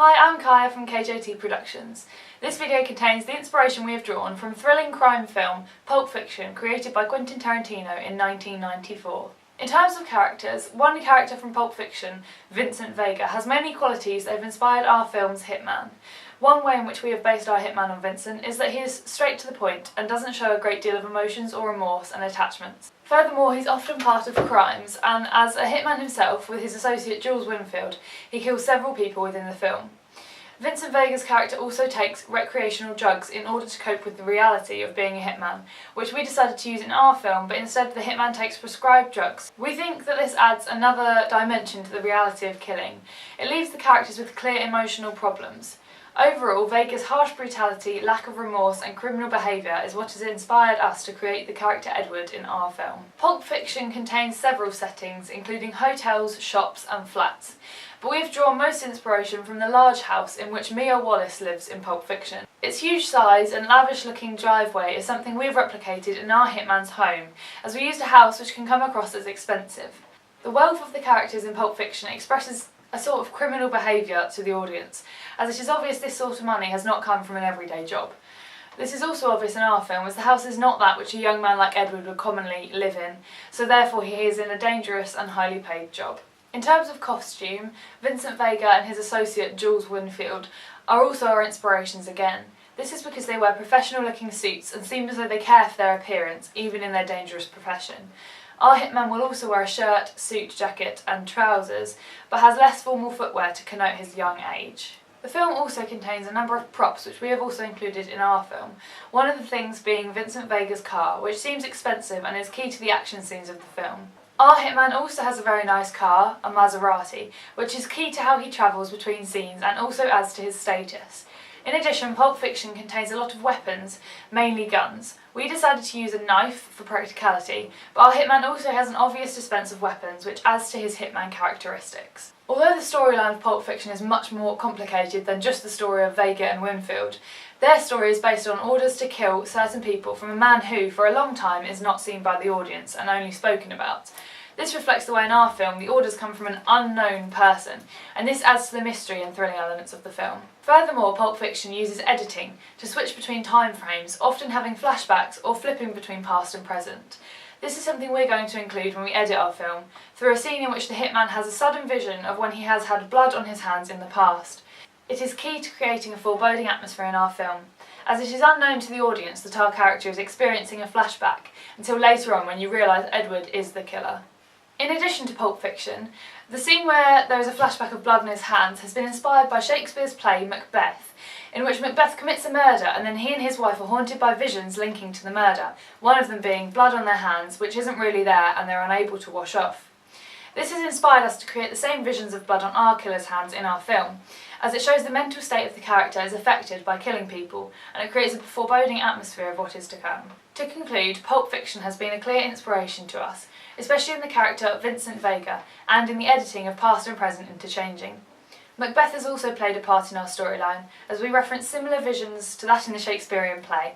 Hi, I'm Kaia from KJT Productions. This video contains the inspiration we have drawn from thrilling crime film Pulp Fiction, created by Quentin Tarantino in 1994. In terms of characters, one character from Pulp Fiction, Vincent Vega, has many qualities that have inspired our film's hitman. One way in which we have based our hitman on Vincent is that he is straight to the point and doesn't show a great deal of emotions or remorse and attachments. Furthermore, he's often part of crimes, and as a hitman himself with his associate Jules Winfield, he kills several people within the film. Vincent Vega's character also takes recreational drugs in order to cope with the reality of being a hitman, which we decided to use in our film, but instead the hitman takes prescribed drugs. We think that this adds another dimension to the reality of killing. It leaves the characters with clear emotional problems. Overall, Vega's harsh brutality, lack of remorse and criminal behaviour is what has inspired us to create the character Edward in our film. Pulp Fiction contains several settings, including hotels, shops and flats, but we have drawn most inspiration from the large house in which Mia Wallace lives in Pulp Fiction. Its huge size and lavish-looking driveway is something we have replicated in our hitman's home, as we used a house which can come across as expensive. The wealth of the characters in Pulp Fiction expresses a sort of criminal behaviour to the audience, as it is obvious this sort of money has not come from an everyday job. This is also obvious in our film, as the house is not that which a young man like Edward would commonly live in, so therefore he is in a dangerous and highly paid job. In terms of costume, Vincent Vega and his associate Jules Winfield are also our inspirations again. This is because they wear professional looking suits and seem as though they care for their appearance, even in their dangerous profession. Our hitman will also wear a shirt, suit, jacket and trousers, but has less formal footwear to connote his young age. The film also contains a number of props which we have also included in our film, one of the things being Vincent Vega's car, which seems expensive and is key to the action scenes of the film. Our hitman also has a very nice car, a Maserati, which is key to how he travels between scenes and also adds to his status. In addition, Pulp Fiction contains a lot of weapons, mainly guns. We decided to use a knife for practicality, but our hitman also has an obvious dispense of weapons, which adds to his hitman characteristics. Although the storyline of Pulp Fiction is much more complicated than just the story of Vega and Winfield, their story is based on orders to kill certain people from a man who, for a long time, is not seen by the audience and only spoken about. This reflects the way in our film the orders come from an unknown person, and this adds to the mystery and thrilling elements of the film. Furthermore, Pulp Fiction uses editing to switch between time frames, often having flashbacks or flipping between past and present. This is something we're going to include when we edit our film, through a scene in which the hitman has a sudden vision of when he has had blood on his hands in the past. It is key to creating a foreboding atmosphere in our film, as it is unknown to the audience that our character is experiencing a flashback until later on when you realise Edward is the killer. In addition to Pulp Fiction, the scene where there is a flashback of blood on his hands has been inspired by Shakespeare's play Macbeth, in which Macbeth commits a murder and then he and his wife are haunted by visions linking to the murder, one of them being blood on their hands, which isn't really there and they're unable to wash off. This has inspired us to create the same visions of blood on our killer's hands in our film, as it shows the mental state of the character is affected by killing people, and it creates a foreboding atmosphere of what is to come. To conclude, Pulp Fiction has been a clear inspiration to us, especially in the character Vincent Vega and in the editing of past and present interchanging. Macbeth has also played a part in our storyline, as we reference similar visions to that in the Shakespearean play,